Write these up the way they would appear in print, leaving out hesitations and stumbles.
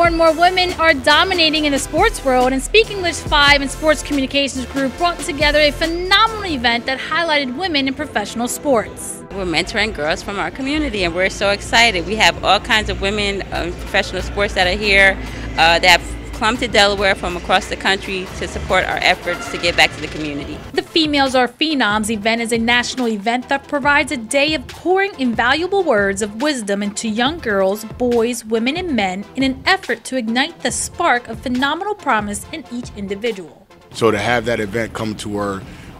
More and more women are dominating in the sports world, and Speak English 5 and Sports Communications Group brought together a phenomenal event that highlighted women in professional sports. We're mentoring girls from our community, and we're so excited. We have all kinds of women in professional sports that are here that have come to Delaware from across the country to support our efforts to give back to the community. The Females Are Phenoms event is a national event that provides a day of pouring invaluable words of wisdom into young girls, boys, women, and men in an effort to ignite the spark of phenomenal promise in each individual. So to have that event come to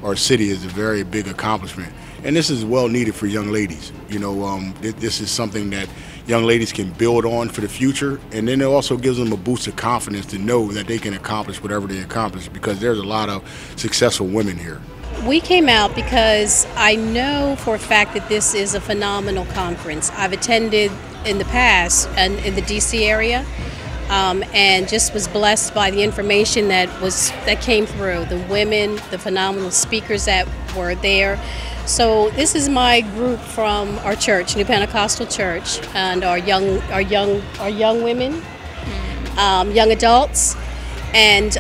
our city is a very big accomplishment. And this is well needed for young ladies. You know, this is something that young ladies can build on for the future, and then it also gives them a boost of confidence to know that they can accomplish whatever they accomplish, because there's a lot of successful women here. We came out because I know for a fact that this is a phenomenal conference. I've attended in the past and in the DC area, and just was blessed by the information that came through, the women, the phenomenal speakers that were there. So this is my group from our church, New Pentecostal Church, and our young women, young adults, and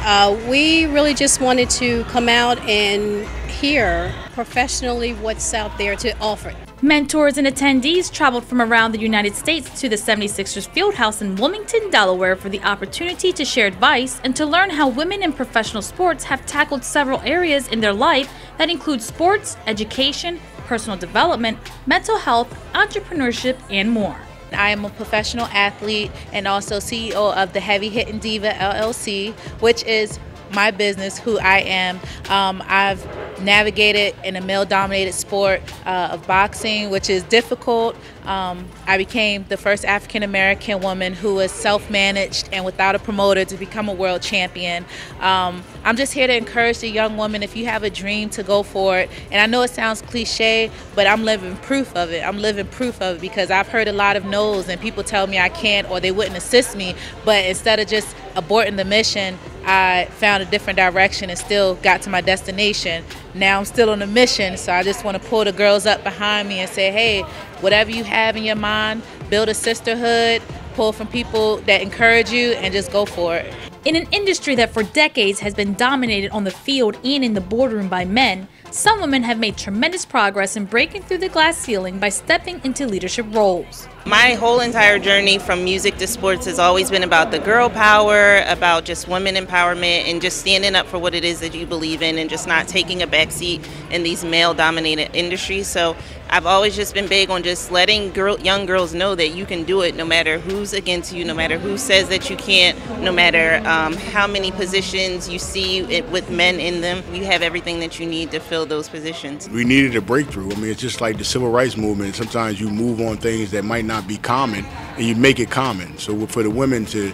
we really just wanted to come out and hear professionally what's out there to offer. Mentors and attendees traveled from around the United States to the 76ers Fieldhouse in Wilmington, Delaware for the opportunity to share advice and to learn how women in professional sports have tackled several areas in their life that include sports, education, personal development, mental health, entrepreneurship, and more. I am a professional athlete and also CEO of the Heavy Hitting Diva LLC, which is my business, who I am. I've navigated in a male-dominated sport of boxing, which is difficult. I became the first African-American woman who was self-managed and without a promoter to become a world champion. I'm just here to encourage the young woman, if you have a dream, to go for it. And I know it sounds cliche, but I'm living proof of it. I'm living proof of it because I've heard a lot of no's and people tell me I can't or they wouldn't assist me. But instead of just aborting the mission, I found a different direction and still got to my destination. Now I'm still on a mission, so I just want to pull the girls up behind me and say, hey, whatever you have in your mind, build a sisterhood, pull from people that encourage you, and just go for it. In an industry that for decades has been dominated on the field and in the boardroom by men, some women have made tremendous progress in breaking through the glass ceiling by stepping into leadership roles. My whole entire journey from music to sports has always been about the girl power, about just women empowerment, and just standing up for what it is that you believe in and just not taking a backseat in these male-dominated industries. So I've always just been big on just letting young girls know that you can do it no matter who's against you, no matter who says that you can't, no matter how many positions you see with men in them. You have everything that you need to fill those positions. We needed a breakthrough. I mean, it's just like the civil rights movement. Sometimes you move on things that might not be common and you make it common. So for the women to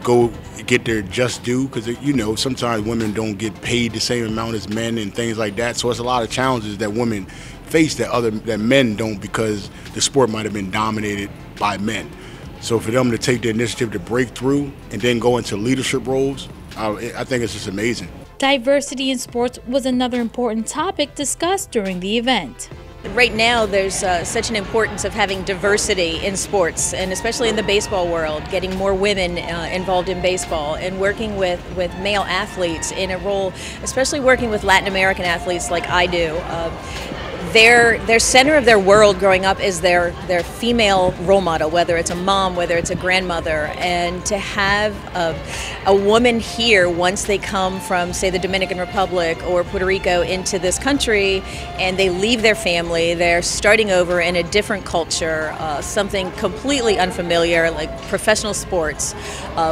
go get their just due, because you know sometimes women don't get paid the same amount as men and things like that. So it's a lot of challenges that women face that men don't, because the sport might have been dominated by men. So for them to take the initiative to break through and then go into leadership roles, I think it's just amazing. Diversity in sports was another important topic discussed during the event. Right now there's such an importance of having diversity in sports, and especially in the baseball world, getting more women involved in baseball and working with male athletes in a role, especially working with Latin American athletes like I do. Their center of their world growing up is their female role model, whether it's a mom, whether it's a grandmother, and to have a woman here once they come from, say, the Dominican Republic or Puerto Rico into this country, and they leave their family, they're starting over in a different culture, something completely unfamiliar like professional sports,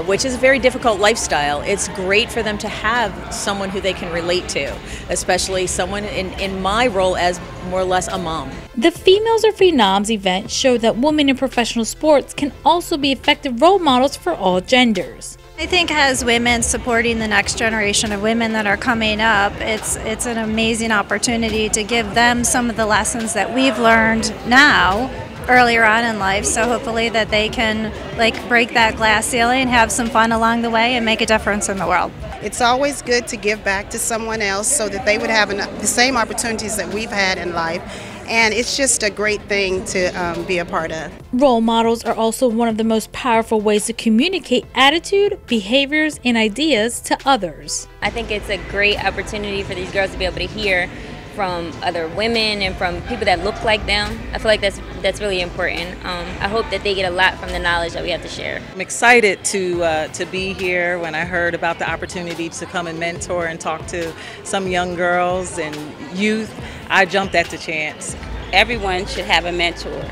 which is a very difficult lifestyle. It's great for them to have someone who they can relate to, especially someone in my role as more or less a mom. The Females Are Phenoms event showed that women in professional sports can also be effective role models for all genders. I think as women supporting the next generation of women that are coming up, it's an amazing opportunity to give them some of the lessons that we've learned now earlier on in life, so hopefully that they can break that glass ceiling, have some fun along the way, and make a difference in the world. It's always good to give back to someone else so that they would have the same opportunities that we've had in life. and it's just a great thing to be a part of. Role models are also one of the most powerful ways to communicate attitude, behaviors, and ideas to others. I think it's a great opportunity for these girls to be able to hear from other women and from people that look like them. I feel like that's really important. I hope that they get a lot from the knowledge that we have to share. I'm excited to be here. When I heard about the opportunity to come and mentor and talk to some young girls and youth, I jumped at the chance. Everyone should have a mentor.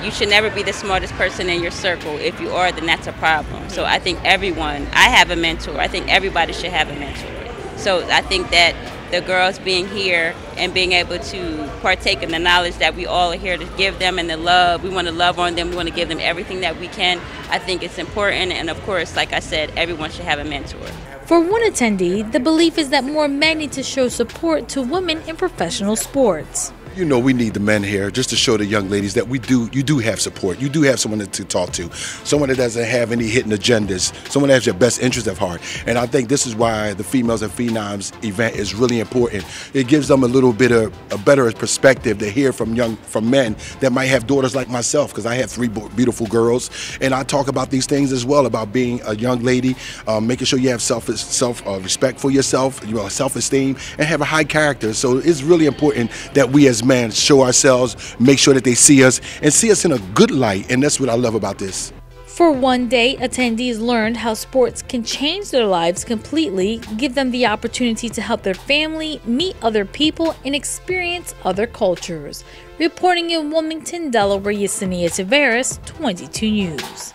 You should never be the smartest person in your circle. If you are, then that's a problem. So I think I have a mentor. I think everybody should have a mentor. So I think that the girls being here and being able to partake in the knowledge that we all are here to give them, and the love, we want to love on them, we want to give them everything that we can. I think it's important, and of course, like I said, everyone should have a mentor. For one attendee, the belief is that more men need to show support to women in professional sports. You know, we need the men here just to show the young ladies that you do have support. You do have someone to talk to, someone that doesn't have any hidden agendas, someone that has your best interest at heart. And I think this is why the Females and Phenoms event is really important. It gives them a little bit of a better perspective to hear from men that might have daughters like myself, because I have 3 beautiful girls, and I talk about these things as well, about being a young lady, making sure you have self-respect for yourself, self-esteem, and have a high character. So it's really important that we as men show ourselves, make sure that they see us, and see us in a good light, and that's what I love about this. For one day, attendees learned how sports can change their lives completely, give them the opportunity to help their family, meet other people, and experience other cultures. Reporting in Wilmington, Delaware, Yesenia, Taveras, 22 News.